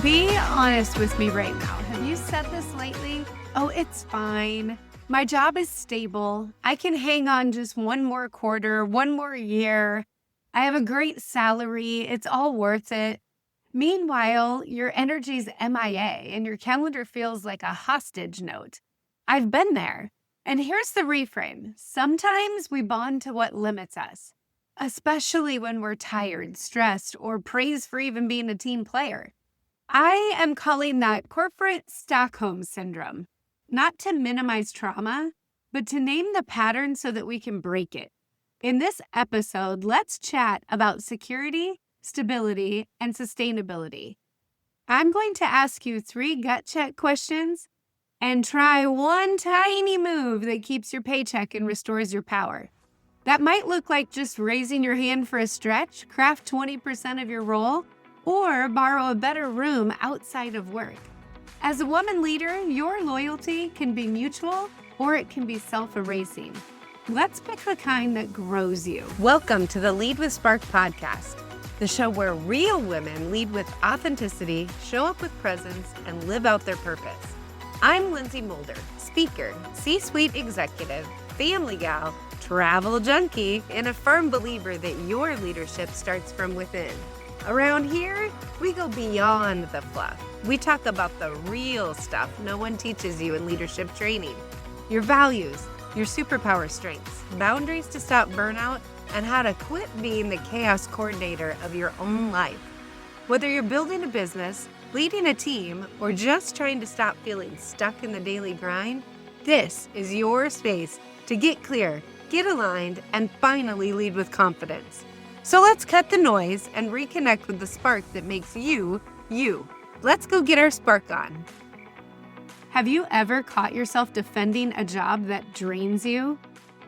Be honest with me right now. Have you said this lately? Oh, it's fine. My job is stable. I can hang on just one more quarter, one more year. I have a great salary. It's all worth it. Meanwhile, your energy's MIA and your calendar feels like a hostage note. I've been there. And here's the reframe. Sometimes we bond to what limits us, especially when we're tired, stressed, or praised for even being a team player. I am calling that corporate Stockholm syndrome, not to minimize trauma, but to name the pattern so that we can break it. In this episode, let's chat about security, stability, and sustainability. I'm going to ask you 3 gut check questions and try one tiny move that keeps your paycheck and restores your power. That might look like just raising your hand for a stretch, craft 20% of your role, or borrow a better room outside of work. As a woman leader, your loyalty can be mutual or it can be self-erasing. Let's pick the kind that grows you. Welcome to the Lead with Spark podcast, the show where real women lead with authenticity, show up with presence, and live out their purpose. I'm Lindsay Mulder, speaker, C-suite executive, family gal, travel junkie, and a firm believer that your leadership starts from within. Around here, we go beyond the fluff. We talk about the real stuff no one teaches you in leadership training. Your values, your superpower strengths, boundaries to stop burnout, and how to quit being the chaos coordinator of your own life. Whether you're building a business, leading a team, or just trying to stop feeling stuck in the daily grind, this is your space to get clear, get aligned, and finally lead with confidence. So let's cut the noise and reconnect with the spark that makes you, you. Let's go get our spark on. Have you ever caught yourself defending a job that drains you?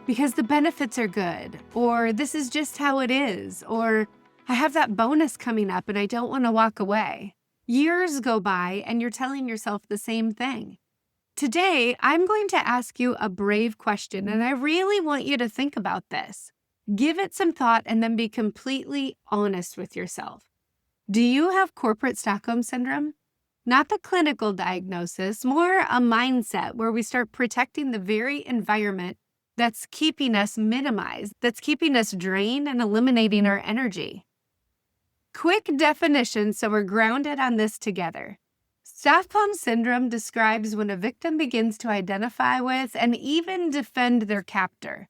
Because the benefits are good, or this is just how it is, or I have that bonus coming up and I don't want to walk away. Years go by and you're telling yourself the same thing. Today, I'm going to ask you a brave question, and I really want you to think about this. Give it some thought and then be completely honest with yourself. Do you have corporate Stockholm syndrome? Not the clinical diagnosis, more a mindset where we start protecting the very environment that's keeping us minimized, that's keeping us drained and eliminating our energy. Quick definition so we're grounded on this together. Stockholm syndrome describes when a victim begins to identify with and even defend their captor.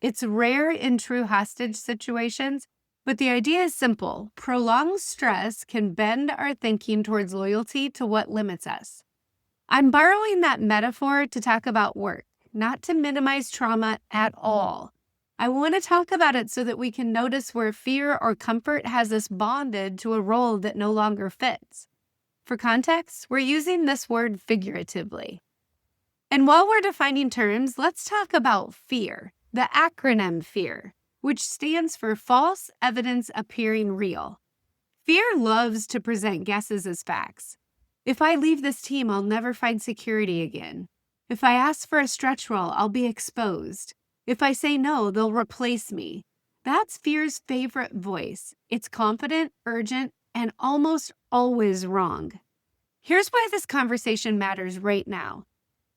It's rare in true hostage situations, but the idea is simple. Prolonged stress can bend our thinking towards loyalty to what limits us. I'm borrowing that metaphor to talk about work, not to minimize trauma at all. I want to talk about it so that we can notice where fear or comfort has us bonded to a role that no longer fits. For context, we're using this word figuratively. And while we're defining terms, let's talk about fear. The acronym FEAR, which stands for false evidence appearing real. Fear loves to present guesses as facts. If I leave this team, I'll never find security again. If I ask for a stretch role, I'll be exposed. If I say no, they'll replace me. That's fear's favorite voice. It's confident, urgent, and almost always wrong. Here's why this conversation matters right now.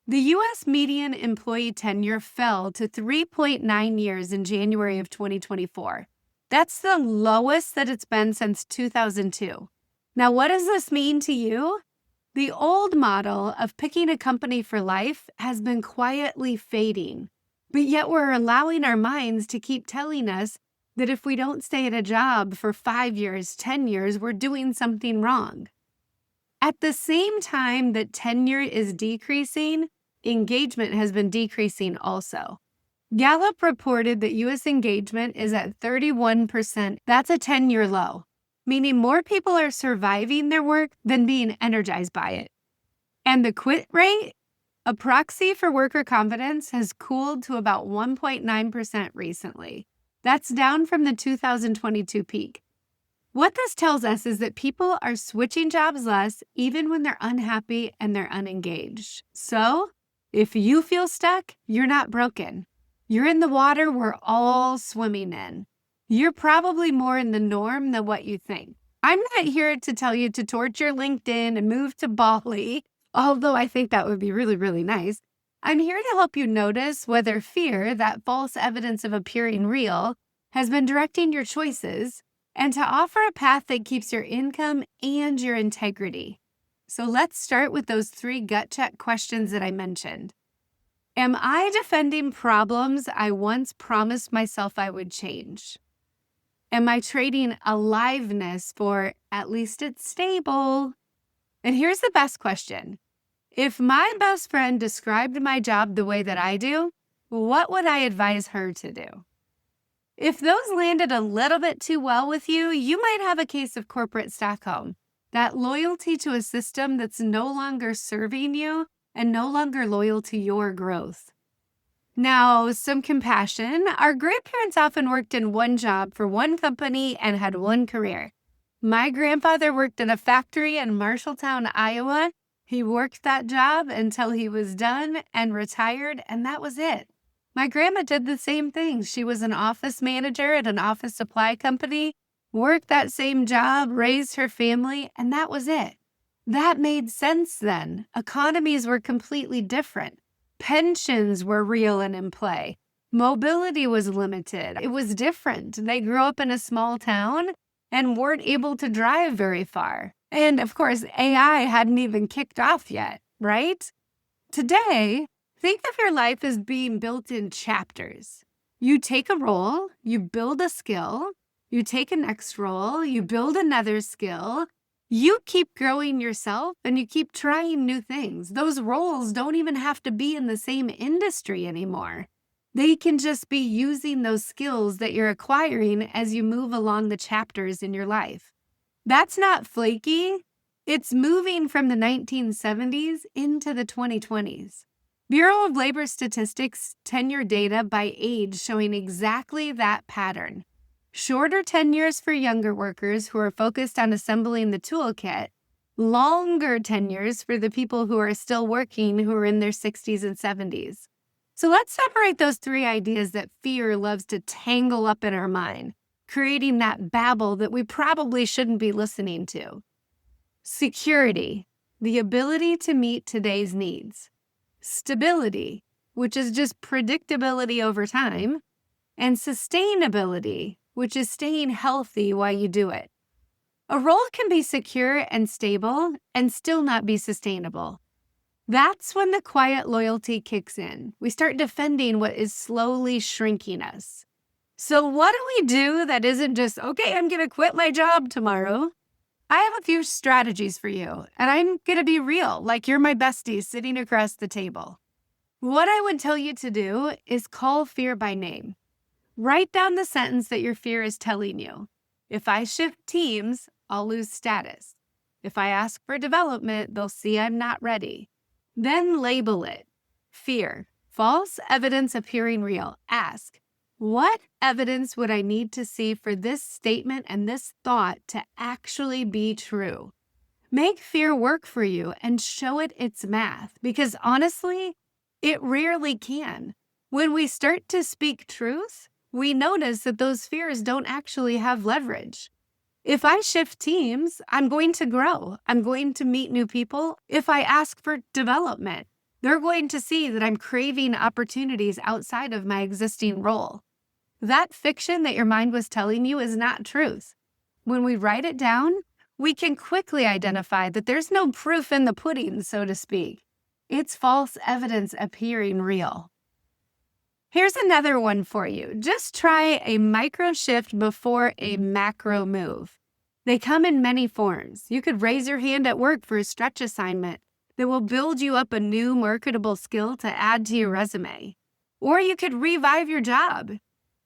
The U.S. median employee tenure fell to 3.9 years in January of 2024. That's the lowest that it's been since 2002. Now, what does this mean to you? The old model of picking a company for life has been quietly fading, but yet we're allowing our minds to keep telling us that if we don't stay at a job for 5 years, 10 years, we're doing something wrong. At the same time that tenure is decreasing, engagement has been decreasing also. Gallup reported that U.S. engagement is at 31%. That's a 10-year low, meaning more people are surviving their work than being energized by it. And the quit rate, a proxy for worker confidence, has cooled to about 1.9% recently. That's down from the 2022 peak. What this tells us is that people are switching jobs less even when they're unhappy and they're unengaged. So, if you feel stuck, you're not broken. You're in the water we're all swimming in. You're probably more in the norm than what you think. I'm not here to tell you to torture LinkedIn and move to Bali, although I think that would be really, really nice. I'm here to help you notice whether fear, that false evidence of appearing real, has been directing your choices, and to offer a path that keeps your income and your integrity. So let's start with those 3 gut check questions that I mentioned. Am I defending problems I once promised myself I would change? Am I trading aliveness for at least it's stable? And here's the best question. If my best friend described my job the way that I do, what would I advise her to do? If those landed a little bit too well with you, you might have a case of corporate Stockholm, that loyalty to a system that's no longer serving you and no longer loyal to your growth. Now, some compassion. Our grandparents often worked in one job for one company and had one career. My grandfather worked in a factory in Marshalltown, Iowa. He worked that job until he was done and retired, and that was it. My grandma did the same thing. She was an office manager at an office supply company, worked that same job, raised her family, and that was it. That made sense then. Economies were completely different. Pensions were real and in play. Mobility was limited. It was different. They grew up in a small town and weren't able to drive very far. And of course, AI hadn't even kicked off yet, right? Today, think of your life as being built in chapters. You take a role, you build a skill, you take a next role, you build another skill, you keep growing yourself and you keep trying new things. Those roles don't even have to be in the same industry anymore. They can just be using those skills that you're acquiring as you move along the chapters in your life. That's not flaky. It's moving from the 1970s into the 2020s. Bureau of Labor Statistics tenure data by age showing exactly that pattern. Shorter tenures for younger workers who are focused on assembling the toolkit, longer tenures for the people who are still working who are in their 60s and 70s. So let's separate those 3 ideas that fear loves to tangle up in our mind, creating that babble that we probably shouldn't be listening to. Security, the ability to meet today's needs. Stability, which is just predictability over time. And sustainability, which is staying healthy while you do it. A role can be secure and stable and still not be sustainable. That's when the quiet loyalty kicks in. We start defending what is slowly shrinking us. So what do we do that isn't just, okay, I'm going to quit my job tomorrow? I have a few strategies for you, and I'm going to be real, like you're my bestie sitting across the table. What I would tell you to do is call fear by name. Write down the sentence that your fear is telling you. If I shift teams, I'll lose status. If I ask for development, they'll see I'm not ready. Then label it. Fear, false evidence appearing real. Ask, what evidence would I need to see for this statement and this thought to actually be true? Make fear work for you and show it its math, because honestly, it rarely can. When we start to speak truth, we notice that those fears don't actually have leverage. If I shift teams, I'm going to grow. I'm going to meet new people. If I ask for development, they're going to see that I'm craving opportunities outside of my existing role. That fiction that your mind was telling you is not truth. When we write it down, we can quickly identify that there's no proof in the pudding, so to speak. It's false evidence appearing real. Here's another one for you. Just try a micro shift before a macro move. They come in many forms. You could raise your hand at work for a stretch assignment that will build you up a new marketable skill to add to your resume. Or you could revive your job.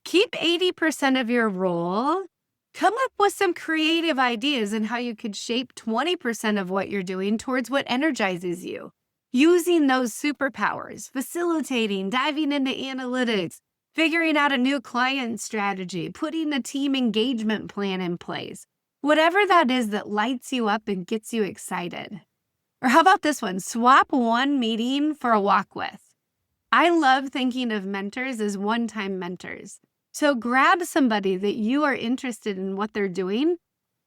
Keep 80% of your role. Come up with some creative ideas on how you could shape 20% of what you're doing towards what energizes you. Using those superpowers, facilitating, diving into analytics, figuring out a new client strategy, putting a team engagement plan in place. Whatever that is that lights you up and gets you excited. Or how about this one? Swap one meeting for a walk with. I love thinking of mentors as one-time mentors. So grab somebody that you are interested in what they're doing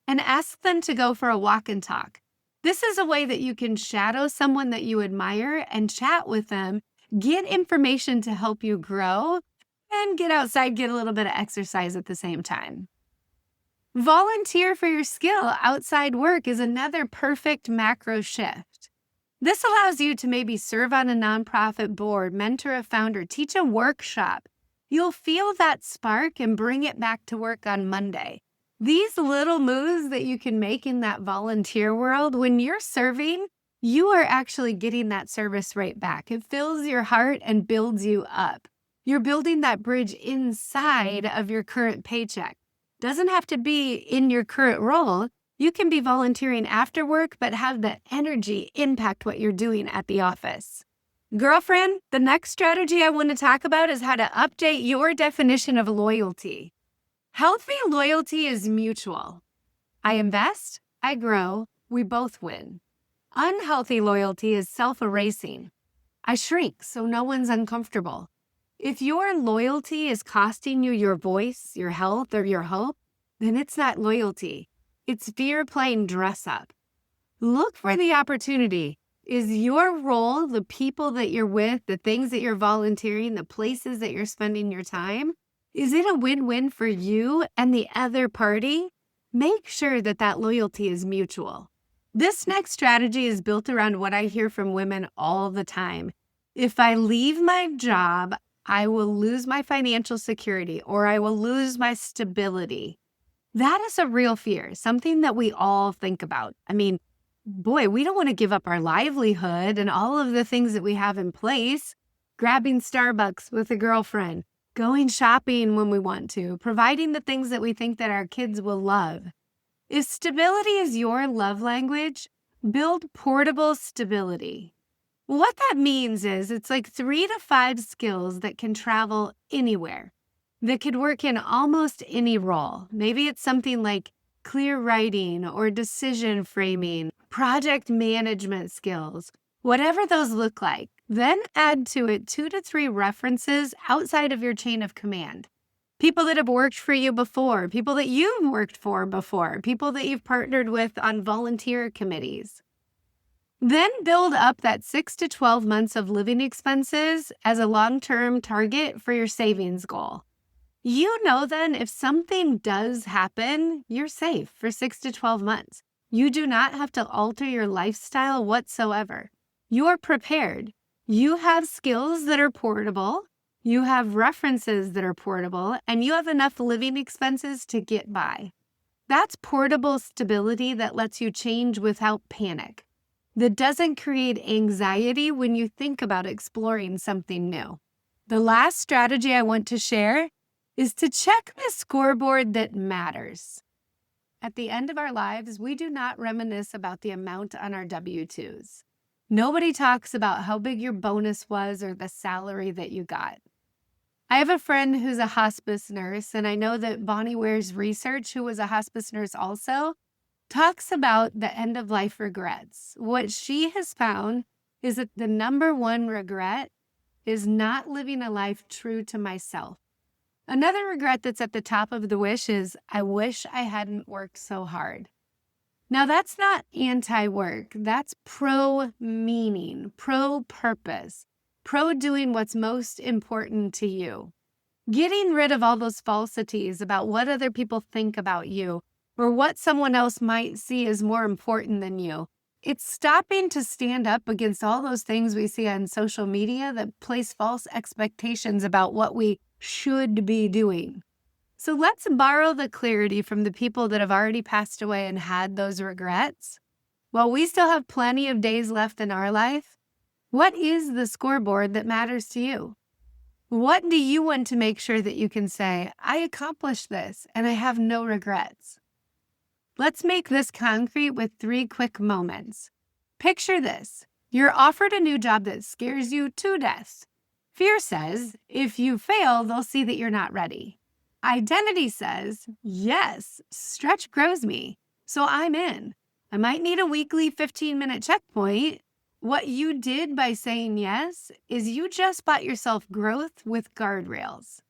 and ask them to go for a walk and talk. This is a way that you can shadow someone that you admire and chat with them, get information to help you grow, and get outside, get a little bit of exercise at the same time. Volunteer for your skill outside work is another perfect macro shift. This allows you to maybe serve on a nonprofit board, mentor a founder, teach a workshop. You'll feel that spark and bring it back to work on Monday. These little moves that you can make in that volunteer world, when you're serving, you are actually getting that service right back. It fills your heart and builds you up. You're building that bridge inside of your current paycheck. Doesn't have to be in your current role. You can be volunteering after work, but have the energy impact what you're doing at the office. Girlfriend, the next strategy I want to talk about is how to update your definition of loyalty. Healthy loyalty is mutual. I invest, I grow, we both win. Unhealthy loyalty is self-erasing. I shrink so no one's uncomfortable. If your loyalty is costing you your voice, your health, or your hope, then it's not loyalty. It's fear playing dress up. Look for the opportunity. Is your role, the people that you're with, the things that you're volunteering, the places that you're spending your time, is it a win-win for you and the other party? Make sure that that loyalty is mutual. This next strategy is built around what I hear from women all the time. If I leave my job, I will lose my financial security or I will lose my stability. That is a real fear, something that we all think about. I mean, boy, we don't want to give up our livelihood and all of the things that we have in place. Grabbing Starbucks with a girlfriend, going shopping when we want to, providing the things that we think that our kids will love. If stability is your love language, build portable stability. What that means is it's like 3 to 5 skills that can travel anywhere, that could work in almost any role. Maybe it's something like clear writing or decision framing, project management skills, whatever those look like. Then add to it 2 to 3 references outside of your chain of command. People that have worked for you before, people that you've worked for before, people that you've partnered with on volunteer committees. Then build up that 6 to 12 months of living expenses as a long-term target for your savings goal. You know then if something does happen, you're safe for 6 to 12 months. You do not have to alter your lifestyle whatsoever. You're prepared. You have skills that are portable. You have references that are portable, and you have enough living expenses to get by. That's portable stability that lets you change without panic. That doesn't create anxiety when you think about exploring something new. The last strategy I want to share is to check the scoreboard that matters. At the end of our lives, we do not reminisce about the amount on our W-2s. Nobody talks about how big your bonus was or the salary that you got. I have a friend who's a hospice nurse, and I know that Bonnie Ware's research, who was a hospice nurse also, talks about the end-of-life regrets. What she has found is that the number one regret is not living a life true to myself. Another regret that's at the top of the wish is, I wish I hadn't worked so hard. Now, that's not anti-work. That's pro-meaning, pro-purpose, pro-doing what's most important to you. Getting rid of all those falsities about what other people think about you or what someone else might see as more important than you. It's stopping to stand up against all those things we see on social media that place false expectations about what we should be doing. So let's borrow the clarity from the people that have already passed away and had those regrets. While we still have plenty of days left in our life, what is the scoreboard that matters to you? What do you want to make sure that you can say, I accomplished this and I have no regrets? Let's make this concrete with 3 quick moments. Picture this. You're offered a new job that scares you to death. Fear says, if you fail, they'll see that you're not ready. Identity says, yes, stretch grows me, so I'm in. I might need a weekly 15-minute checkpoint. What you did by saying yes is you just bought yourself growth with guardrails.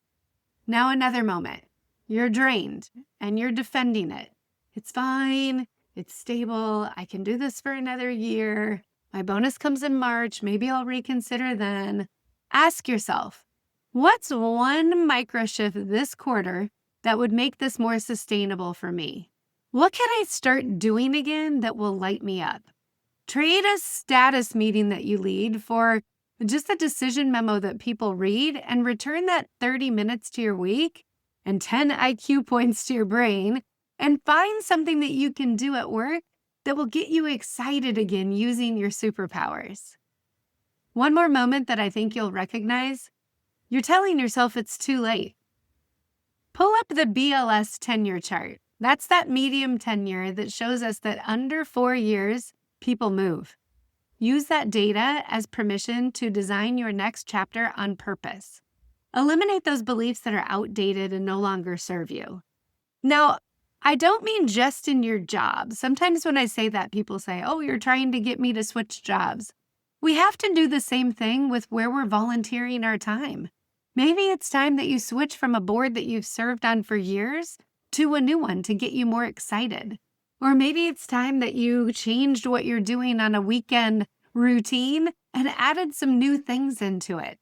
Now another moment. You're drained and you're defending it. It's fine. It's stable. I can do this for another year. My bonus comes in March. Maybe I'll reconsider then. Ask yourself, what's one micro shift this quarter that would make this more sustainable for me? What can I start doing again that will light me up? Trade a status meeting that you lead for just a decision memo that people read, and return that 30 minutes to your week and 10 IQ points to your brain, and find something that you can do at work that will get you excited again using your superpowers. One more moment that I think you'll recognize: you're telling yourself it's too late. Pull up the BLS tenure chart. That's that medium tenure that shows us that under 4 years, people move. Use that data as permission to design your next chapter on purpose. Eliminate those beliefs that are outdated and no longer serve you. Now, I don't mean just in your job. Sometimes when I say that, people say, oh, you're trying to get me to switch jobs. We have to do the same thing with where we're volunteering our time. Maybe it's time that you switch from a board that you've served on for years to a new one to get you more excited. Or maybe it's time that you changed what you're doing on a weekend routine and added some new things into it.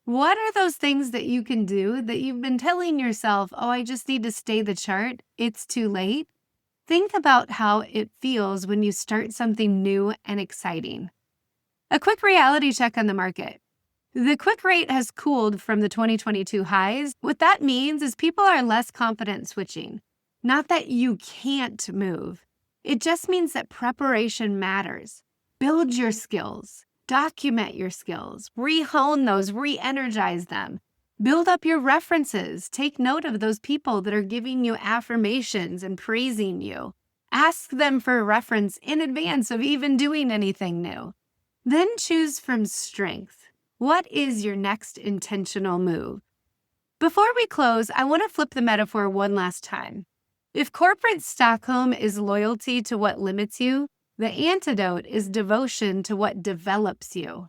What are those things that you can do that you've been telling yourself, oh, I just need to stay the chart, it's too late? Think about how it feels when you start something new and exciting. A quick reality check on the market. The quick rate has cooled from the 2022 highs. What that means is people are less confident switching. Not that you can't move. It just means that preparation matters. Build your skills. Document your skills. Re-hone those. Re-energize them. Build up your references. Take note of those people that are giving you affirmations and praising you. Ask them for a reference in advance of even doing anything new. Then choose from strength. What is your next intentional move? Before we close, I want to flip the metaphor one last time. If corporate Stockholm is loyalty to what limits you, the antidote is devotion to what develops you.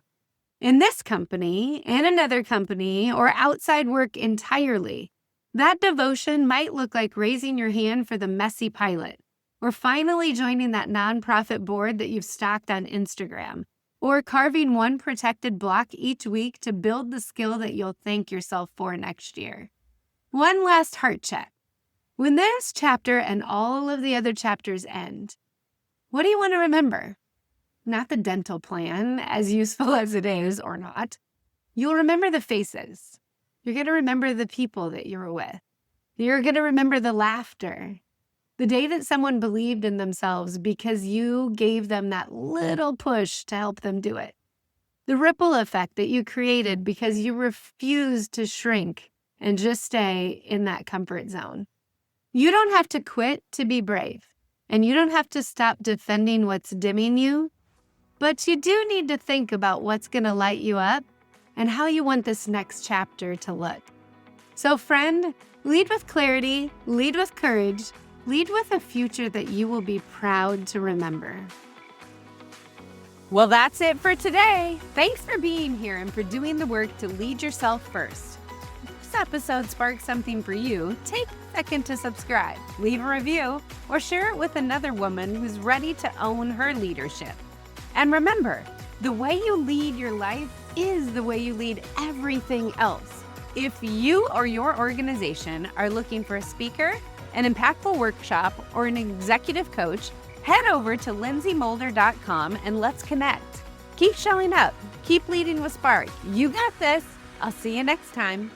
In this company, and another company, or outside work entirely, that devotion might look like raising your hand for the messy pilot, or finally joining that nonprofit board that you've stalked on Instagram, or carving one protected block each week to build the skill that you'll thank yourself for next year. One last heart check. When this chapter and all of the other chapters end, what do you want to remember? Not the dental plan, as useful as it is or not. You'll remember the faces. You're going to remember the people that you were with. You're going to remember the laughter. The day that someone believed in themselves because you gave them that little push to help them do it. The ripple effect that you created because you refused to shrink and just stay in that comfort zone. You don't have to quit to be brave, and you don't have to stop defending what's dimming you, but you do need to think about what's going to light you up and how you want this next chapter to look. So friend, lead with clarity, lead with courage, lead with a future that you will be proud to remember. Well, that's it for today. Thanks for being here and for doing the work to lead yourself first. If this episode sparked something for you, take a second to subscribe, leave a review, or share it with another woman who's ready to own her leadership. And remember, the way you lead your life is the way you lead everything else. If you or your organization are looking for a speaker, an impactful workshop, or an executive coach, head over to lindsaymolder.com and let's connect. Keep showing up. Keep leading with spark. You got this. I'll see you next time.